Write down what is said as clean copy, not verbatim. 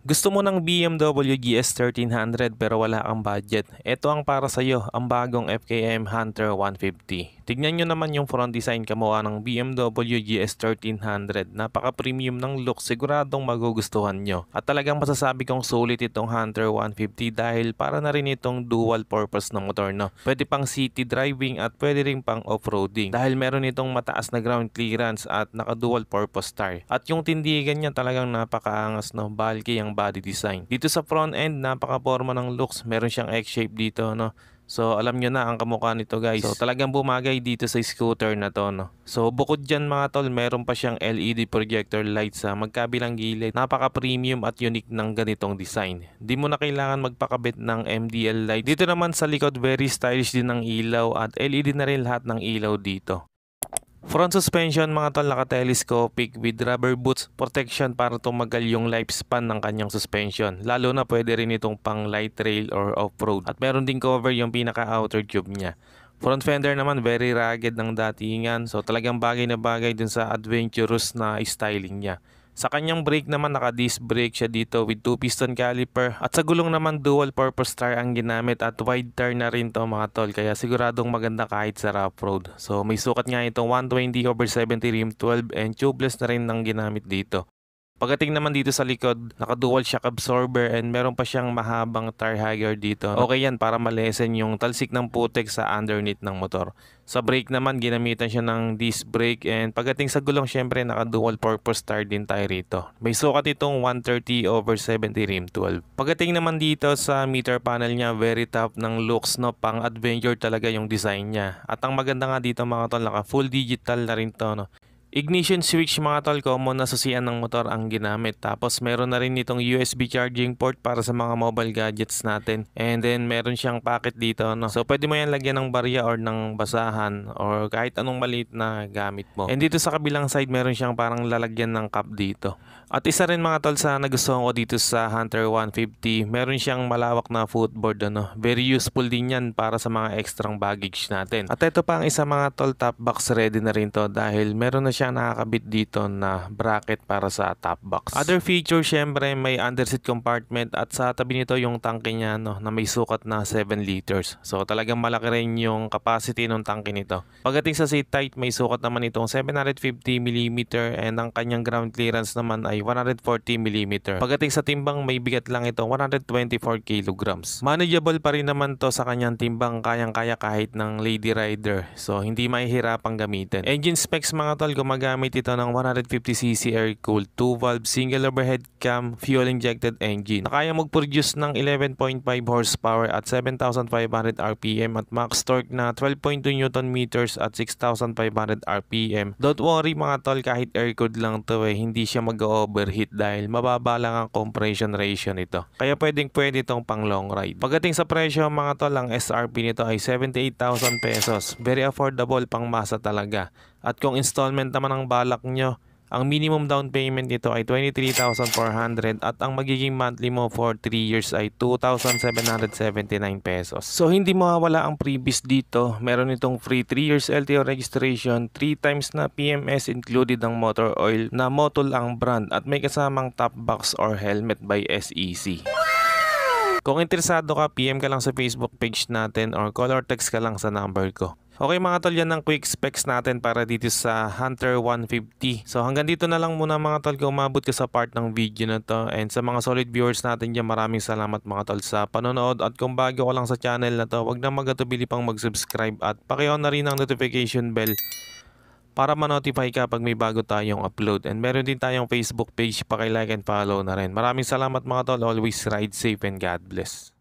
Gusto mo ng BMW GS 1300 pero wala kang budget? Ito ang para sa iyo, ang bagong FKM Hunter 150. Tignan nyo naman yung front design kamukha ng BMW GS 1300. Napaka-premium ng look, siguradong magugustuhan nyo. At talagang masasabi kong sulit itong Hunter 150 dahil para na rin itong dual purpose na motor, no? Pwede pang city driving at pwede rin pang off-roading dahil meron itong mataas na ground clearance at naka-dual purpose tire. At yung tindigan niya talagang napakaangas, no? Bulky ang body design. Dito sa front end, napaka-forma ng looks. Meron siyang X-shape dito, no? So alam nyo na ang kamukha nito, guys. So talagang bumagay dito sa scooter na to, no? So bukod dyan mga tol, meron pa siyang LED projector light sa magkabilang gilid. Napaka-premium at unique ng ganitong design. Di mo na kailangan magpakabit ng MDL light. Dito naman sa likod, very stylish din ng ilaw at LED na rin lahat ng ilaw dito. Front suspension mga tol, naka-telescopic with rubber boots protection para tumagal yung lifespan ng kanyang suspension. Lalo na pwede rin itong pang light trail or off-road. At meron din cover yung pinaka-outer tube niya. Front fender naman very rugged ng datingan, so talagang bagay na bagay dun sa adventurous na styling niya. Sa kanyang brake naman, naka-disc brake siya dito with 2-piston caliper. At sa gulong naman, dual purpose tire ang ginamit at wide tire na rin to mga tol. Kaya siguradong maganda kahit sa rough road. So may sukat nga itong 120/70 rim 12 and tubeless na rin ang ginamit dito. Pagdating naman dito sa likod, naka-dual shock absorber and meron pa siyang mahabang tire hugger dito. Okay yan para malesen yung talsik ng putik sa underneath ng motor. Sa brake naman, ginamitan siya ng disc brake and pagdating sa gulong, syempre naka-dual purpose tire din tayo rito. May sukat itong 130/70 rim 12. Pagdating naman dito sa meter panel niya, very top ng looks, no? Pang adventure talaga yung design niya. At ang maganda nga dito mga tol, naka full digital na rin to, no? Ignition switch mga tol, common na susian ng motor ang ginamit. Tapos meron na rin itong USB charging port para sa mga mobile gadgets natin. And then meron siyang packet dito, no? So pwede mo yan lagyan ng barya or ng basahan or kahit anong maliit na gamit mo. And dito sa kabilang side, meron siyang parang lalagyan ng cup dito. At isa rin mga tol sa nagustuhan ko dito sa Hunter 150, meron siyang malawak na footboard, ano? Very useful din yan para sa mga extrang baggage natin. At ito pa ang isa mga tol, top box ready na rin to dahil meron na siyang nakakabit dito na bracket para sa top box. Other feature, syempre may underseat compartment at sa tabi nito yung tangke niya, no, na may sukat na 7 liters. So talagang malaki rin yung capacity ng tangke nito. Pagdating sa seat height, may sukat naman itong 750mm and ang kanyang ground clearance naman ay 140mm. Pagdating sa timbang, may bigat lang ito 124 kilograms. Manageable pa rin naman to sa kanyang timbang, kayang-kaya kahit ng lady rider. So hindi mahihirapang gamitin. Engine specs mga tol, gumagamit ito ng 150cc air-cooled 2-valve single overhead cam fuel injected engine. Kaya mag-produce ng 11.5 horsepower at 7,500 RPM at max torque na 12.2 Nm at 6,500 RPM. Don't worry mga tol, kahit air-cooled lang to hindi siya mag-overheat dahil mababa lang ang compression ratio nito. Kaya pwede itong pang long ride. Pagdating sa presyo mga tol, ang SRP nito ay 78,000 pesos. Very affordable, pang masa talaga. At kung installment naman ang balak nyo, ang minimum down payment nito ay 23,400 at ang magiging monthly mo for 3 years ay 2,779 pesos. So hindi mawawala ang freebies dito. Meron itong free 3 years LTO registration, 3 times na PMS included ang motor oil na Motul ang brand at may kasamang top box or helmet by SEC. Kung interesado ka, PM ka lang sa Facebook page natin or call or text ka lang sa number ko. Okay mga tol, yan ang quick specs natin para dito sa Hunter 150. So hanggang dito na lang muna mga tol, kung umabot ka sa part ng video na to. And sa mga solid viewers natin dyan, maraming salamat mga tol sa panonood. At kung bago ka lang sa channel na to, wag na magatubili pang mag-subscribe at paki-on na rin ang notification bell para ma-notify ka pag may bago tayong upload. And meron din tayong Facebook page, paki-like and follow na rin. Maraming salamat mga tol, always ride safe and God bless.